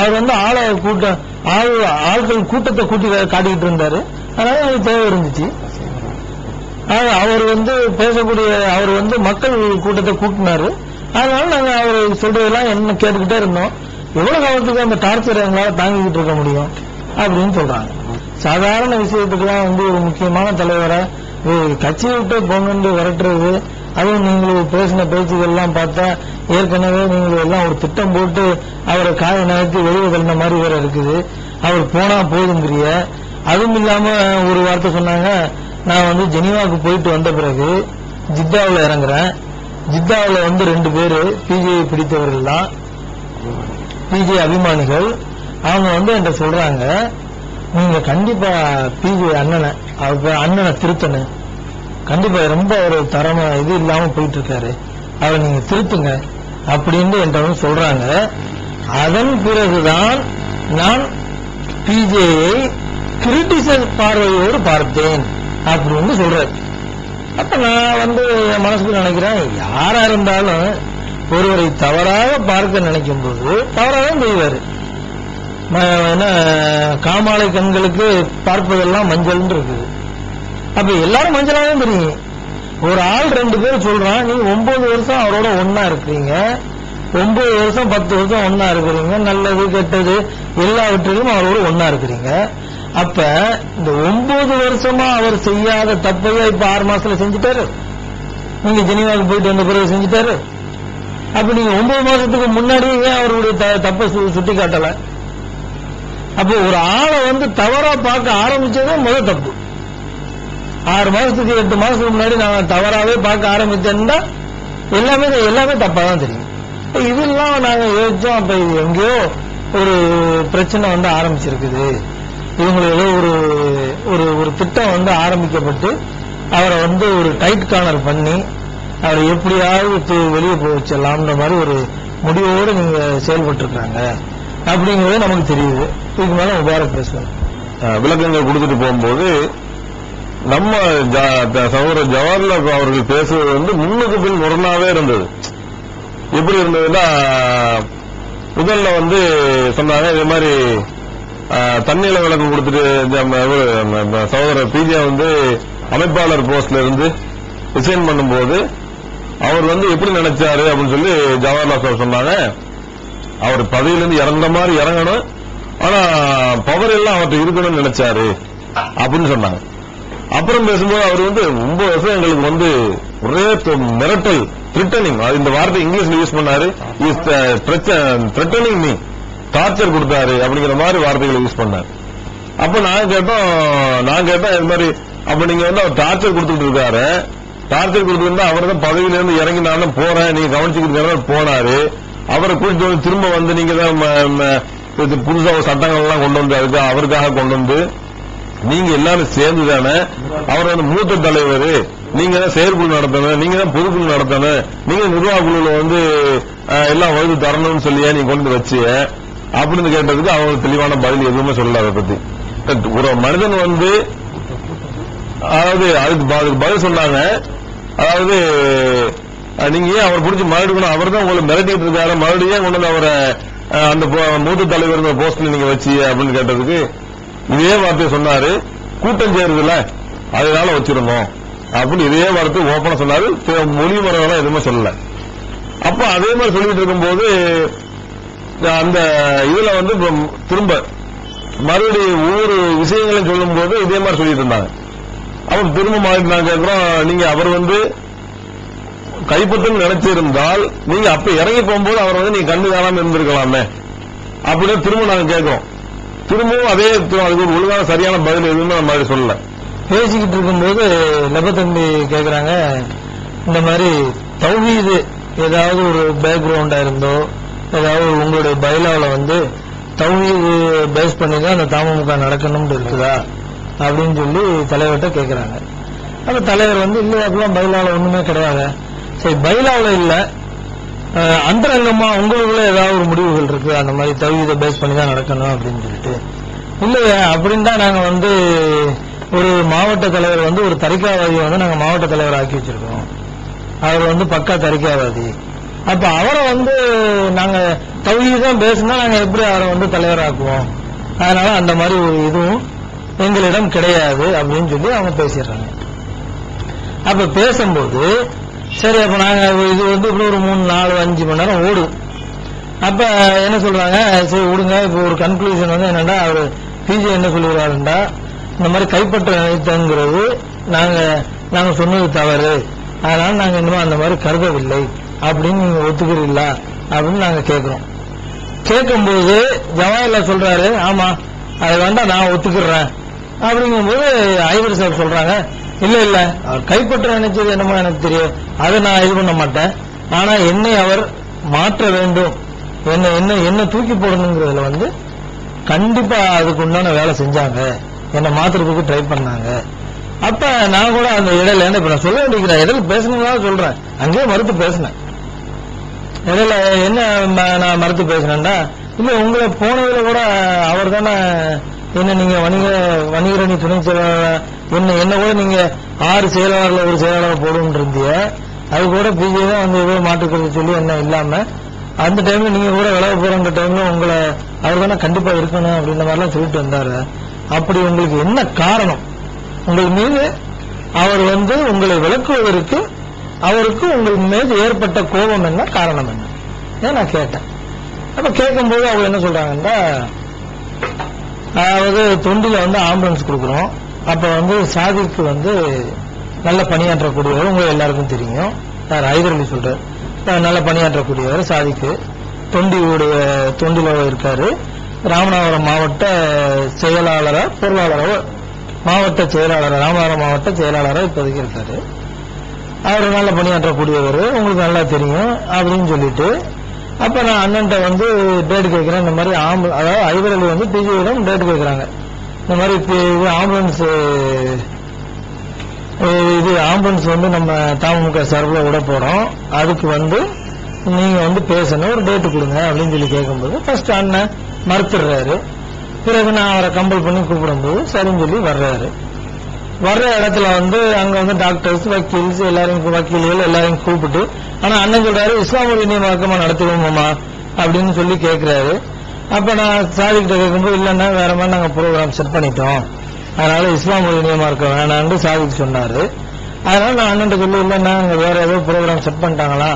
அவர் வந்து ஆட்கள் கூட்டத்தை கூட்டி காட்டிக்கிட்டு இருந்தாரு. அதனால அது தேவை இருந்துச்சு. அவர் வந்து பேசக்கூடிய அவர் வந்து மக்கள் கூட்டத்தை கூட்டினாரு. அதனால நாங்க அவர் சொல்றதெல்லாம் என்ன கேட்டுக்கிட்டே இருந்தோம். எவ்வளவு காலத்துக்கு அந்த டார்ச்சர் எங்களால தாங்கிக்கிட்டு இருக்க முடியும் அப்படின்னு சொல்றாங்க. சாதாரண விஷயத்துக்குலாம் வந்து ஒரு முக்கியமான தலைவரை கட்சியை விட்டு போங்கன்னு விரட்டுறது, அதுவும் நீங்கள் பேசின பேச்சுகள்லாம் பார்த்தா ஏற்கனவே நீங்கள் எல்லாம் ஒரு திட்டம் போட்டு அவரை காய நகர்த்தி வெளியே தள்ளின மாதிரி வேற இருக்குது. அவர் போனா போதுங்கிறிய. அதுவும் இல்லாம ஒரு வார்த்தை சொன்னாங்க, நான் வந்து ஜெனீவாவுக்கு போயிட்டு வந்த பிறகு ஜித்தாவில் இறங்குறேன். ஜித்தாவில் வந்து 2 பேரு பிஜேபி பிடித்தவர்கள் தான், பிஜே அபிமானிகள். அவங்க வந்து என்கிட்ட சொல்றாங்க, நீங்க கண்டிப்பா பிஜே அண்ணனை திருத்தணும், கண்டிப்பா ரொம்ப ஒரு தரமா இது இல்லாம போயிட்டு இருக்காரு, அவரை நீங்க திருத்துங்க அப்படின்னு என்கிட்ட சொல்றாங்க. அதன் பிறகுதான் நான் பிஜேயை கிரிட்டிசைஸ் பார்வையோடு பார்த்தேன் அப்படின்னு சொல்றாரு. அப்ப நான் வந்து என் மனசுக்கு நினைக்கிறேன், யாரா இருந்தாலும் ஒருவரை தவறாக பார்க்க நினைக்கும் போது தவறாக செய்வாரு. காமாலை கண்களுக்கு பார்ப்பதெல்லாம் மஞ்சள் இருக்குது. அப்ப எல்லாரும் மஞ்சளாவே தெரியும். ஒரு ஆள் 2 பேர் சொல்றான், நீங்க 9 வருஷம் அவரோட ஒன்னா இருக்கிறீங்க, 9 வருஷம் 10 வருஷம் ஒன்னா இருக்கிறீங்க, நல்லது கெட்டது எல்லாவற்றிலும் அவரோட ஒன்னா இருக்கிறீங்க. அப்ப இந்த 9 வருஷமா அவர் செய்யாத தப்பையே இப்ப 6 மாசத்துல செஞ்சுட்டாரு. நீங்க ஜெனீவாவுக்கு போயிட்டு வந்த பிறகு செஞ்சுட்டாரு. அப்ப நீங்க 9 மாசத்துக்கு முன்னாடியே அவருடைய தப்பை சுட்டி காட்டல. அப்போ ஒரு ஆளை வந்து தவறா பார்க்க ஆரம்பிச்சதே முதல் தப்பு. 6 மாசத்துக்கு 8 மாசத்துக்கு முன்னாடி நான் தவறாவே பார்க்க ஆரம்பிச்சேன்னா எல்லாமே தப்பா தான் தெரியும். இதெல்லாம் நாங்க யோசிச்சோம். அப்ப இது எங்கேயோ ஒரு பிரச்சனை வந்து ஆரம்பிச்சிருக்குது. இவங்களுக்கு ஒரு திட்டம் வந்து ஆரம்பிக்கப்பட்டு அவரை வந்து ஒரு டைட் கார்னர் பண்ணி அவரை எப்படியாவது வெளியே போய் வச்சிடலாம்ன்ற மாதிரி ஒரு முடிவோடு நீங்க செயல்பட்டு இருக்காங்க அப்படிங்கிறது நமக்கு தெரியுது. இதுக்கு மேல முபாரக் பேசுவாங்க. விளக்கங்கள் கொடுத்துட்டு போகும்போது நம்ம சகோதரர் ஜவஹர்லால் அவர்கள் பேசுவது வந்து முன்னுக்கு பின் முரணாவே இருந்தது. எப்படி இருந்ததுன்னா, முதல்ல வந்து சொன்னாங்க இதே மாதிரி தண்ணீர விளக்கம் கொடுத்துட்டு சகோதரர் பிஜே வந்து அமைப்பாளர் போஸ்ட்ல இருந்து ரிசைன் பண்ணும்போது அவர் வந்து எப்படி நினைச்சாரு அப்படின்னு சொல்லி ஜவஹர்லால் சார் சொன்னாங்க. அவர் பதவியிலிருந்து இறந்த மாதிரி இறங்கணும், ஆனா பவர் எல்லாம் அவர்கிட்ட இருக்கணும்னு நினைச்சாரு அப்படின்னு சொன்னாங்க. அப்புறம் பேசும்போது அவர் வந்து 9 வருஷம் எங்களுக்கு வந்து ஒரே மிரட்டல், த்ரெட்டனிங், இந்த வார்த்தை இங்கிலீஷ்ல யூஸ் பண்ணாரு, த்ரெட்டனிங் மீ, டார்ச்சர் கொடுத்தாரு அப்படிங்கிற மாதிரி வார்த்தைகளை யூஸ் பண்ணாரு. அப்ப நான் கேட்டேன் இது மாதிரி, அப்ப நீங்க வந்து அவர் டார்ச்சர் கொடுத்துட்டு இருக்காரு, டார்ச்சர் கொடுத்துருந்தா அவர் தான் பதவியில இருந்து இறங்கி நானும் போறேன் நீங்க கவனிச்சுக்கிட்டு போனாரு. அவரை கூட்டிட்டு வந்து திரும்ப வந்து நீங்க தான் புதுசா சட்டங்கள் எல்லாம் கொண்டு வந்து அவருக்காக கொண்டு வந்து நீங்க எல்லாரும் சேர்ந்து தானே அவர் வந்து மூத்த தலைவர், நீங்க தான் செயற்குழு நடத்தணும், நீங்க தான் பொதுக்குழு நடத்தணும், நீங்க நிர்வாக குழுல வந்து எல்லாம் வயது தரணும்னு சொல்லியா நீங்க கொண்டு வச்சிய அப்படின்னு கேட்டதுக்கு அவங்க தெளிவான பதில் எதுவுமே சொல்லல. அதை பத்தி ஒரு மனிதன் வந்து அதாவது அதுக்கு பதில் சொன்னாங்க. அதாவது நீங்க ஏன் அவர் பிடிச்சி மறுபடியும் அவர் தான் உங்களை மிரட்டிட்டு இருக்காரு, மறுபடியும் கொண்டு வந்து அவரை அந்த மூத்த தலைவர் போஸ்ட்ல நீங்க வச்சு அப்படின்னு கேட்டதுக்கு இதே வார்த்தையை சொன்னாரு, கூட்டம் சேருதுல அதனால வச்சிருந்தோம் அப்படின்னு இதே வார்த்தை ஓப்பனா சொன்னாரு. மொழி முறையெல்லாம் எதுவுமே சொல்லல. அப்ப அதே மாதிரி சொல்லிட்டு இருக்கும்போது அந்த இதுல வந்து திரும்ப மறுபடியும் ஒவ்வொரு விஷயங்களையும் சொல்லும் போது இதே மாதிரி சொல்லிட்டு இருந்தாங்க. அவன் திரும்ப மாறிட்டு நான் கேட்கிறோம், நீங்க அவர் வந்து கைப்பற்றும் நினைச்சிருந்தால் நீங்க அப்ப இறங்கி போகும்போது அவர் வந்து நீங்க கண்டு காணாம இருந்திருக்கலாமே அப்படின்னு திரும்ப நாங்க கேட்கிறோம். திரும்பவும் அதே அதுக்கு ஒரு ஒழுங்கான சரியான பதில் எதுவுமே நம்ம மாதிரி சொல்லல. பேசிக்கிட்டு இருக்கும்போது லெபத்தம்பி கேட்கிறாங்க, இந்த மாதிரி தௌஹீது ஏதாவது ஒரு பேக்ரவுண்டா இருந்தோ ஏதாவது உங்களுடைய பைலாவில் வந்து தௌஹீது பேஸ் பண்ணி தான் அந்த தமுக நடக்கணும்னு இருக்குதா அப்படின்னு சொல்லி தலைவர்கிட்ட கேட்கிறாங்க. அந்த தலைவர் வந்து இல்ல அப்படிலாம் பைலாவில் ஒண்ணுமே கிடையாது. சரி, பைலாவில் இல்ல அந்தரங்கமா உங்களுக்குள்ள ஏதாவது ஒரு முடிவுகள் இருக்கு அந்த மாதிரி தௌஹீதை பேஸ் பண்ணி தான் நடக்கணும் அப்படின்னு சொல்லிட்டு, இல்லையா அப்படின்னு தான் நாங்க வந்து ஒரு மாவட்ட தலைவர் வந்து ஒரு தரிகாவாதியை வந்து நாங்க மாவட்ட தலைவர் ஆக்கி வச்சிருக்கோம். அவர் வந்து பக்கா தரிகாவாதி, அப்ப அவரை வந்து நாங்க தௌஹீதான் பேசினா நாங்க எப்படி அவரை வந்து தலைவராக்குவோம்? அதனால அந்த மாதிரி ஒரு இதுவும் எங்களிடம் கிடையாது அப்படின்னு சொல்லி அவங்க பேசிடுறாங்க. அப்ப பேசும்போது சரி, அப்ப நாங்க இது வந்து இப்படி ஒரு 3, 4, 5 மணி நேரம் ஓடும். அப்ப என்ன சொல்றாங்க, சரி விடுங்க, இப்ப ஒரு கன்க்ளூஷன் வந்து என்னன்னா, அவரு பிஜே என்ன சொல்லுறாருண்டா, இந்த மாதிரி கைப்பற்ற நினைத்தங்கிறது நாங்க சொன்னது தவறு, அதனால நாங்க இன்னும் அந்த மாதிரி கருதவில்லை அப்படின்னு நீங்க ஒத்துக்கிறீங்களா அப்படின்னு நாங்க கேட்கிறோம். கேட்கும்போது ஜவாஹர்லால் சொல்றாரு, ஆமா அதை வேண்டாம் நான் ஒத்துக்கிறேன் அப்படிங்கும்போது ஐவர் சார் சொல்றாங்க, இல்ல அவர் கைப்பற்ற நினைச்சது என்னமோ எனக்கு தெரியும், அதை நான் இது பண்ண மாட்டேன், ஆனா என்னை அவர் மாற்ற வேண்டும், என்ன தூக்கி போடணுங்கிறதுல வந்து கண்டிப்பா அதுக்கு உண்டான வேலை செஞ்சாங்க, என்னை மாத்துறதுக்கு ட்ரை பண்ணாங்க. அப்ப நான் கூட அந்த இடையில இப்ப நான் சொல்ல வேண்டியிருக்கிறேன், இடையில பேசணுங்களா சொல்றேன், அங்கேயே மறுத்து பேசினேன். இடையில என்ன நான் மறுத்து பேசினேன்டா, இல்ல உங்களை போனதுல கூட அவர் தானே என்ன நீங்க வணிகரணி துணை செயலாளர் என்ன கூட நீங்க 6 செயலாளர்ல ஒரு செயலாளர் போடும் இருந்தீங்க, அது கூட பிஜே தான் வந்து ஏதோ மாற்றுக்கிறது சொல்லி என்ன இல்லாம அந்த டைம்ல நீங்க கூட விலக போற டைம்ல உங்களை அவர் தானே கண்டிப்பா இருக்கணும் அப்படின்ற மாதிரிலாம் சொல்லிட்டு வந்தாரு. அப்படி உங்களுக்கு என்ன காரணம்? உங்கள் மீது அவர் வந்து உங்களை விளக்குவதற்கு அவருக்கு உங்கள் மீது ஏற்பட்ட கோபம் என்ன, காரணம் என்ன நான் கேட்டேன். அப்ப கேட்கும்போது அவங்க என்ன சொல்றாங்கன்னா, அதாவது தொண்டில வந்து ஆம்புலன்ஸ் கொடுக்குறோம், அப்ப வந்து சாதிக்கு வந்து நல்ல பணியாற்றக்கூடியவர் உங்க எல்லாருக்கும் தெரியும், யார் ஐதர் அலி சொல்றாரு, நல்ல பணியாற்றக்கூடியவர் சாதிக்கு தொண்டில இருக்காரு, ராமநாதபுரம் மாவட்ட செயலாளரா பொருளாளரோ மாவட்ட செயலாளர் ராமநாதபுரம் மாவட்ட செயலாளரா இப்போதைக்கு இருக்காரு, அவர் நல்ல பணியாற்றக்கூடியவர் உங்களுக்கு நல்லா தெரியும் அப்படின்னு சொல்லிட்டு, அப்ப நான் அண்ணன்ட்ட வந்து டேட் கேட்கிறேன், இந்த மாதிரி அதாவது ஐவர் அலி வந்து பிஜியிடம் டேட் கேட்கிறாங்க, இந்த மாதிரி ஆம்புலன்ஸ் வந்து நம்ம தமுக சார்பில் விட போறோம், அதுக்கு வந்து நீங்க வந்து பேசணும், ஒரு டேட்டு கொடுங்க அப்படின்னு சொல்லி கேட்கும்போது ஃபர்ஸ்ட் அண்ணன் மறுத்துடுறாரு. பிறகு நான் அவரை கம்பல் பண்ணி கூப்பிடும்போது சரின்னு சொல்லி வர்ற இடத்துல வந்து அங்க வந்து டாக்டர்ஸ் வக்கீல்ஸ் வக்கீல்கள் எல்லாரையும் கூப்பிட்டு, ஆனா அண்ணன் சொல்றாரு இஸ்லாமிய நியமனமா நடத்துவோமா அப்படின்னு சொல்லி கேட்கிறாரு. அப்ப நான் சாதிக்கிட்ட கேட்கும்போது இல்லைன்னா வேற மாதிரி நாங்க ப்ரோக்ராம் செட் பண்ணிட்டோம், அதனால இஸ்லாமிய நியமனம் வேணான்னு சாதிக்கு சொன்னாரு. அதனால நான் அண்ணன் சொல்லி இல்லைன்னா அங்க வேற ஏதோ ப்ரோக்ராம் செட் பண்ணிட்டாங்களா,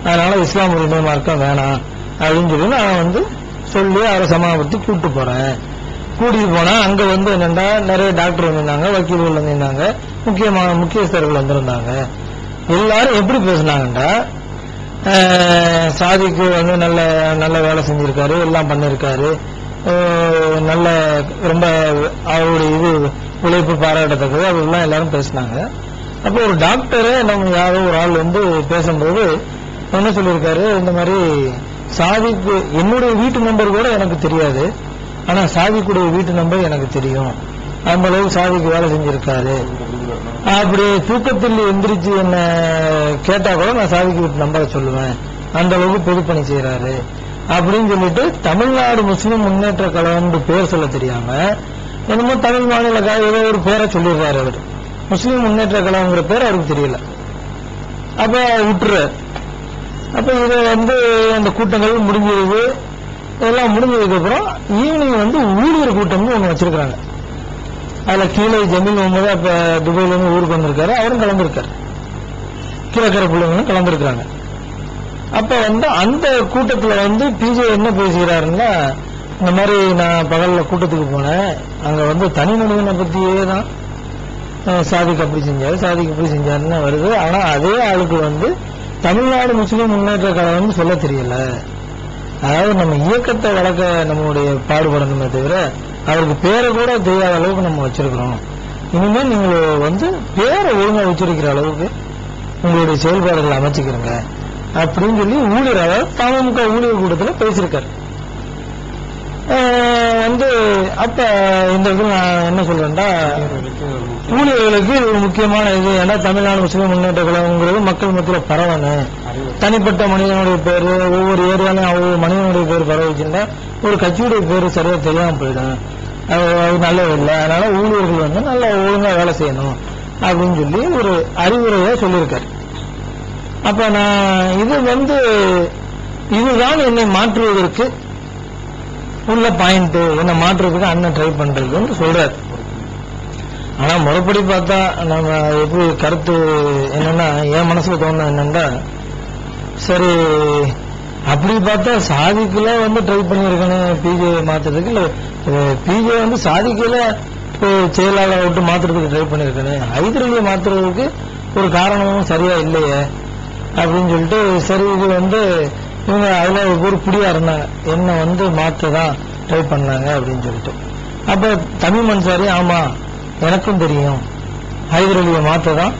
அதனால இஸ்லாமிய நியமனம் வேணாம் அப்படின்னு சொல்லி நான் வந்து சொல்லி அவரை சமாளித்து கூப்பிட்டு போறேன். கூட்டிட்டு போனா அங்க வந்து என்னன்னா நிறைய டாக்டர் வந்திருந்தாங்க, வக்கீல்கள் வந்திருந்தாங்க, முக்கியஸ்தர்கள் வந்திருந்தாங்க. எல்லாரும் எப்படி பேசினாங்கன்னா, சாதிக்கு வந்து நல்ல வேலை செஞ்சிருக்காரு, எல்லாம் பண்ணிருக்காரு, நல்ல ரொம்ப அவருடைய உழைப்பு பாராட்டத்தக்கது, அதெல்லாம் எல்லாரும் பேசினாங்க. அப்போ ஒரு டாக்டரே நம்ம யாரோ ஒரு ஆள் வந்து பேசும்போது என்ன சொல்லியிருக்காரு, இந்த மாதிரி சாதிக்கு என்னுடைய வீட்டு நம்பர் கூட எனக்கு தெரியாது, ஆனா சாதிக்குடைய வீட்டு நம்பர் எனக்கு தெரியும், அந்த அளவுக்கு சாதிக்கு வேலை செஞ்சிருக்காரு, அப்படி தூக்கத்தில் எந்திரிச்சு என்ன கேட்டா கூட நான் சாதிக்கு வீட்டு நம்பரை சொல்லுவேன், அந்த அளவுக்கு பொதுப்பணி செய்யறாரு அப்படின்னு சொல்லிட்டு தமிழ்நாடு முஸ்லிம் முன்னேற்ற கழகம் பேர் சொல்ல தெரியாம என்னமோ தமிழ் மாநில ஏதோ ஒரு பேரை சொல்லிடுறாரு. அவர் முஸ்லிம் முன்னேற்ற கழகங்கிற பேர் அவருக்கு தெரியல. அப்ப விட்டுறாரு. அப்ப இதை வந்து அந்த கூட்டங்கள் முடிஞ்சிருது. இதெல்லாம் முடிஞ்சதுக்கு அப்புறம் ஈவினிங் வந்து ஊழியர் கூட்டம்னு ஒண்ணு வச்சிருக்காங்க. அதுல கீழே ஜமீல் முகமது அப்ப துபாயில இருந்து ஊருக்கு வந்திருக்காரு, அவரும் கலந்துருக்காரு, கீழக்கரை பிள்ளைங்களும் கலந்துருக்காங்க. அப்ப வந்து அந்த கூட்டத்துல வந்து பிஜே என்ன பேசுகிறாருன்னா, இந்த மாதிரி நான் பகல்ல கூட்டத்துக்கு போனேன், அங்க வந்து தனி மனிதனை பத்தியே தான் சாதிக்கு அப்படி செஞ்சாரு, சாதிக்கு இப்படி செஞ்சாருன்னு வருது. ஆனா அதே ஆளுக்கு வந்து தமிழ்நாடு முஸ்லிம் முன்னேற்ற கழகம்னு சொல்ல தெரியல. அதாவது நம்ம இயக்கத்தை வளர்க்க நம்மளுடைய பாடுபடணுமே தவிர அவருக்கு பேரை கூட தெரியாத அளவுக்கு நம்ம வச்சிருக்கிறோம். இனிமேல் நீங்கள் வந்து பேரை ஒழுங்கா வச்சிருக்கிற அளவுக்கு உங்களுடைய செயல்பாடுகளை அமைச்சுக்கிறங்க அப்படின்னு சொல்லி ஊழியர், அதாவது தமுக ஊழியர் கூட்டத்தில் பேசியிருக்காரு. வந்து அப்ப இந்த இதுல நான் என்ன சொல்றேன்டா, ஊழியர்களுக்கு ஒரு முக்கியமான இது, ஏன்னா தமிழ்நாடு முஸ்லிம் முன்னேற்ற கழகங்கிறது மக்கள் மத்தியில் பரவணும். தனிப்பட்ட மனிதனுடைய பேரு ஒவ்வொரு ஏரியாலையும் ஒவ்வொரு மனிதனுடைய பேர் பரவிச்சுன்னா ஒரு கட்சியுடைய பேரு சரியா தெரியாம போயிடும், அது நல்லதில்லை. அதனால ஊழியர்கள் வந்து நல்லா ஒழுங்கா வேலை செய்யணும் அப்படின்னு சொல்லி ஒரு அறிவுரையா சொல்லியிருக்காரு. அப்ப நான் இதுதான் என்னை மாற்றுவதற்கு உள்ள பாயிண்ட், என்னை மாற்றுறதுக்கு அண்ணன் ட்ரை பண்றதுன்னு சொல்றாரு. ஆனா முறைப்படி பார்த்தா நம்ம எப்படி கருத்து என்னன்னா, என் மனசுல தோணுது என்னன்னா, சரி அப்படி பார்த்தா சாதிக்குள்ள ட்ரை பண்ணியிருக்கணும் பிஜே மாத்துறதுக்கு, இல்ல பிஜே சாதிக்குள்ள செயலாளர் விட்டு மாத்துறதுக்கு ட்ரை பண்ணியிருக்கணும், ஹைதர் அலியை மாத்துறதுக்கு ஒரு காரணமும் சரியா இல்லையே அப்படின்னு சொல்லிட்டு, சரி இது இவங்க அதுல ஒரு புடியா இருந்தாங்க, என்ன மாத்ததான் ட்ரை பண்ணாங்க அப்படின்னு சொல்லிட்டு. அப்ப தமிழ் மன்சாரி ஆமா எனக்கும் தெரியும் ஹைதர் அலியை மாத்ததான்